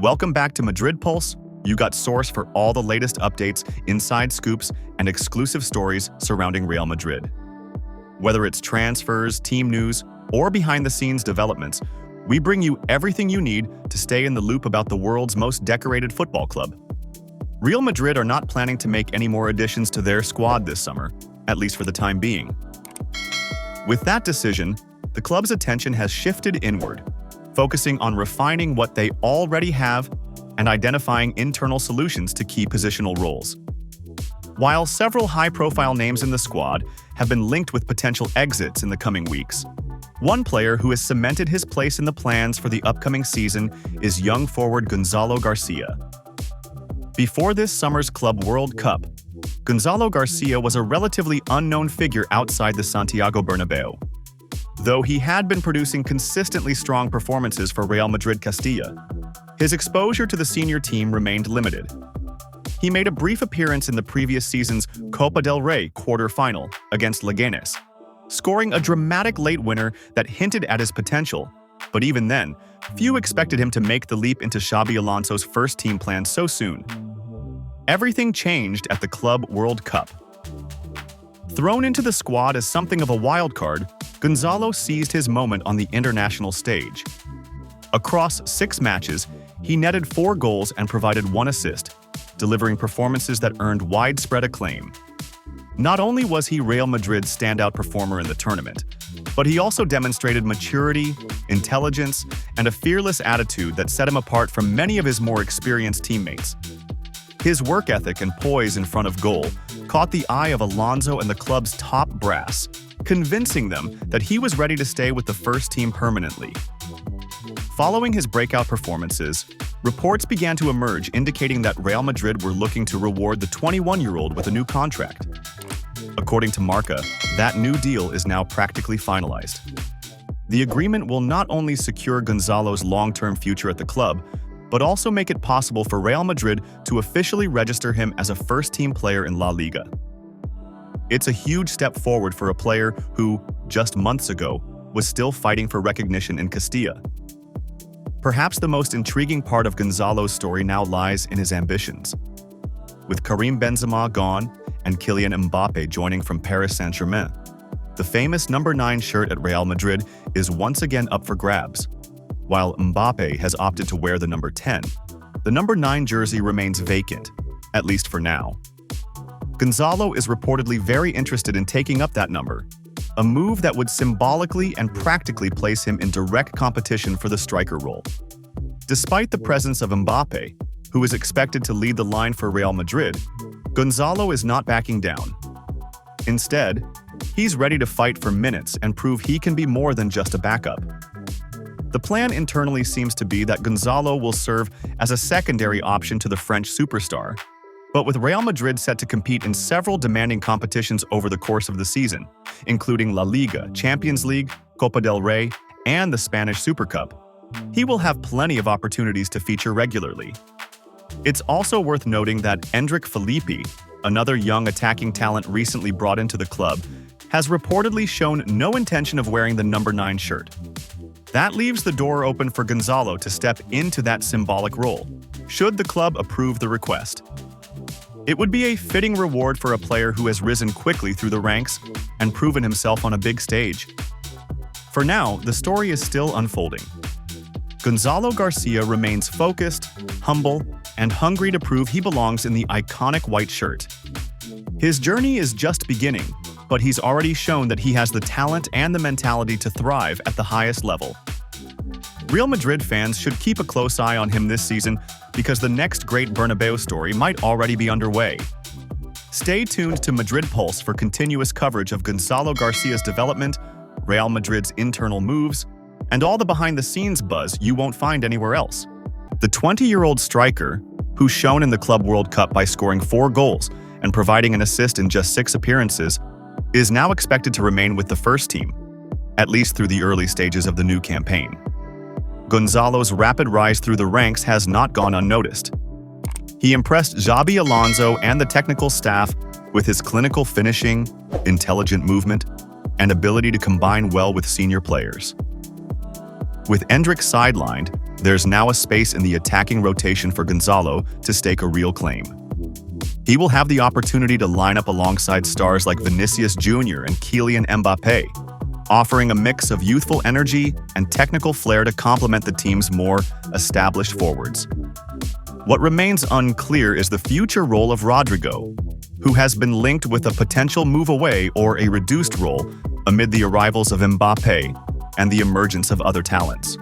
Welcome back to Madrid Pulse. You got source for all the latest updates, inside scoops, and exclusive stories surrounding Real Madrid. Whether it's transfers, team news, or behind-the-scenes developments, we bring you everything you need to stay in the loop about the world's most decorated football club. Real Madrid are not planning to make any more additions to their squad this summer, at least for the time being. With that decision, the club's attention has shifted inward, focusing on refining what they already have and identifying internal solutions to key positional roles. While several high-profile names in the squad have been linked with potential exits in the coming weeks, one player who has cemented his place in the plans for the upcoming season is young forward Gonzalo Garcia. Before this summer's Club World Cup, Gonzalo Garcia was a relatively unknown figure outside the Santiago Bernabeu. Though he had been producing consistently strong performances for Real Madrid Castilla, his exposure to the senior team remained limited. He made a brief appearance in the previous season's Copa del Rey quarter-final against Leganés, scoring a dramatic late winner that hinted at his potential, but even then, few expected him to make the leap into Xabi Alonso's first-team plan so soon. Everything changed at the Club World Cup. Thrown into the squad as something of a wild card, Gonzalo seized his moment on the international stage. Across 6 matches, he netted 4 goals and provided 1 assist, delivering performances that earned widespread acclaim. Not only was he Real Madrid's standout performer in the tournament, but he also demonstrated maturity, intelligence, and a fearless attitude that set him apart from many of his more experienced teammates. His work ethic and poise in front of goal caught the eye of Alonso and the club's top brass, convincing them that he was ready to stay with the first team permanently. Following his breakout performances, reports began to emerge indicating that Real Madrid were looking to reward the 21-year-old with a new contract. According to Marca, that new deal is now practically finalized. The agreement will not only secure Gonzalo's long-term future at the club, but also make it possible for Real Madrid to officially register him as a first-team player in La Liga. It's a huge step forward for a player who, just months ago, was still fighting for recognition in Castilla. Perhaps the most intriguing part of Gonzalo's story now lies in his ambitions. With Karim Benzema gone and Kylian Mbappe joining from Paris Saint-Germain, the famous number 9 shirt at Real Madrid is once again up for grabs. While Mbappe has opted to wear the number 10, the number 9 jersey remains vacant, at least for now. Gonzalo is reportedly very interested in taking up that number, a move that would symbolically and practically place him in direct competition for the striker role. Despite the presence of Mbappe, who is expected to lead the line for Real Madrid, Gonzalo is not backing down. Instead, he's ready to fight for minutes and prove he can be more than just a backup. The plan internally seems to be that Gonzalo will serve as a secondary option to the French superstar. But with Real Madrid set to compete in several demanding competitions over the course of the season, including La Liga, Champions League, Copa del Rey, and the Spanish Super Cup, he will have plenty of opportunities to feature regularly. It's also worth noting that Endrick Future, another young attacking talent recently brought into the club, has reportedly shown no intention of wearing the number 9 shirt. That leaves the door open for Gonzalo to step into that symbolic role, should the club approve the request. It would be a fitting reward for a player who has risen quickly through the ranks and proven himself on a big stage. For now, the story is still unfolding. Gonzalo Garcia remains focused, humble, and hungry to prove he belongs in the iconic white shirt. His journey is just beginning, but he's already shown that he has the talent and the mentality to thrive at the highest level. Real Madrid fans should keep a close eye on him this season because the next great Bernabeu story might already be underway. Stay tuned to Madrid Pulse for continuous coverage of Gonzalo Garcia's development, Real Madrid's internal moves, and all the behind-the-scenes buzz you won't find anywhere else. The 20-year-old striker, who's shown in the Club World Cup by scoring 4 goals and providing an assist in just 6 appearances, is now expected to remain with the first team, at least through the early stages of the new campaign. Gonzalo's rapid rise through the ranks has not gone unnoticed. He impressed Xabi Alonso and the technical staff with his clinical finishing, intelligent movement, and ability to combine well with senior players. With Endrick sidelined, there's now a space in the attacking rotation for Gonzalo to stake a real claim. He will have the opportunity to line up alongside stars like Vinicius Jr. and Kylian Mbappé, offering a mix of youthful energy and technical flair to complement the team's more established forwards. What remains unclear is the future role of Rodrygo, who has been linked with a potential move away or a reduced role amid the arrivals of Mbappé and the emergence of other talents.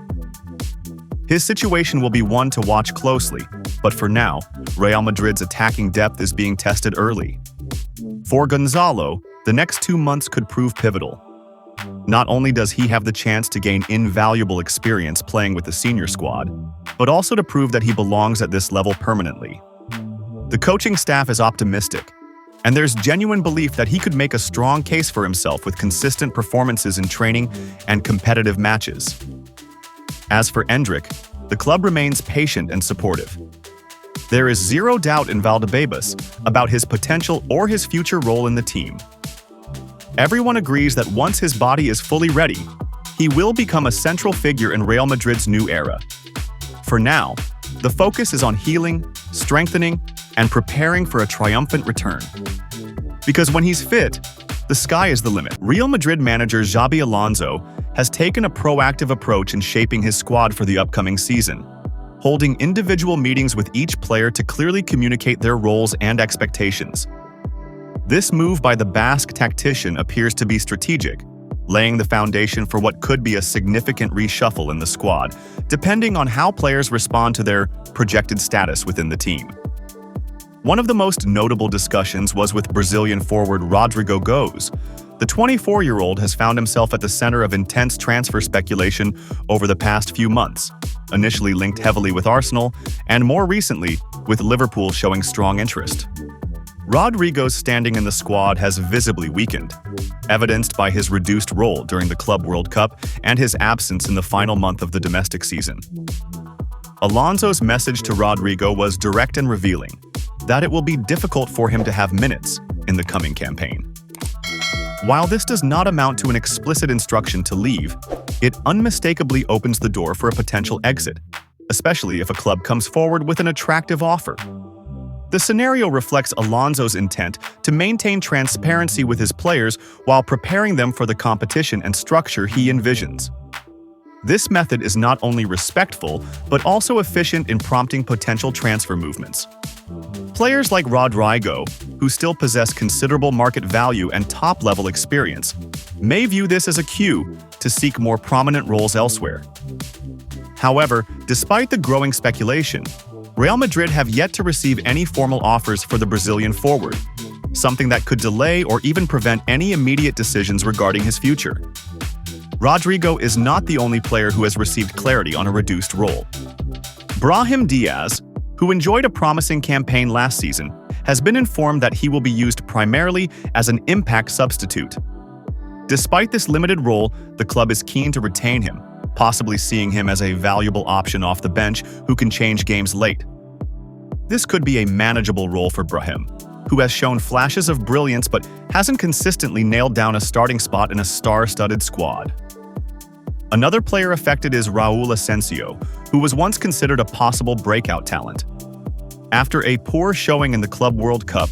His situation will be one to watch closely, but for now, Real Madrid's attacking depth is being tested early. For Gonzalo, the next 2 months could prove pivotal. Not only does he have the chance to gain invaluable experience playing with the senior squad, but also to prove that he belongs at this level permanently. The coaching staff is optimistic, and there's genuine belief that he could make a strong case for himself with consistent performances in training and competitive matches. As for Endrick, the club remains patient and supportive. There is zero doubt in Valdebebas about his potential or his future role in the team. Everyone agrees that once his body is fully ready, he will become a central figure in Real Madrid's new era. For now, the focus is on healing, strengthening, and preparing for a triumphant return. Because when he's fit, the sky is the limit. Real Madrid manager Xabi Alonso has taken a proactive approach in shaping his squad for the upcoming season, holding individual meetings with each player to clearly communicate their roles and expectations. This move by the Basque tactician appears to be strategic, laying the foundation for what could be a significant reshuffle in the squad, depending on how players respond to their projected status within the team. One of the most notable discussions was with Brazilian forward Rodrygo Goes. The 24-year-old has found himself at the center of intense transfer speculation over the past few months, initially linked heavily with Arsenal, and more recently, with Liverpool showing strong interest. Rodrygo's standing in the squad has visibly weakened, evidenced by his reduced role during the Club World Cup and his absence in the final month of the domestic season. Alonso's message to Rodrygo was direct and revealing, that it will be difficult for him to have minutes in the coming campaign. While this does not amount to an explicit instruction to leave, it unmistakably opens the door for a potential exit, especially if a club comes forward with an attractive offer. The scenario reflects Alonso's intent to maintain transparency with his players while preparing them for the competition and structure he envisions. This method is not only respectful, but also efficient in prompting potential transfer movements. Players like Rodrygo, who still possess considerable market value and top-level experience, may view this as a cue to seek more prominent roles elsewhere. However, despite the growing speculation, Real Madrid have yet to receive any formal offers for the Brazilian forward, something that could delay or even prevent any immediate decisions regarding his future. Rodrygo is not the only player who has received clarity on a reduced role. Brahim Diaz, who enjoyed a promising campaign last season, has been informed that he will be used primarily as an impact substitute. Despite this limited role, the club is keen to retain him, possibly seeing him as a valuable option off the bench who can change games late. This could be a manageable role for Brahim, who has shown flashes of brilliance but hasn't consistently nailed down a starting spot in a star-studded squad. Another player affected is Raul Asensio, who was once considered a possible breakout talent. After a poor showing in the Club World Cup,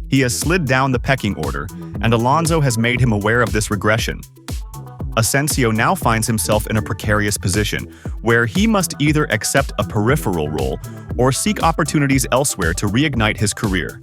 he has slid down the pecking order, and Alonso has made him aware of this regression. Asensio now finds himself in a precarious position, where he must either accept a peripheral role or seek opportunities elsewhere to reignite his career.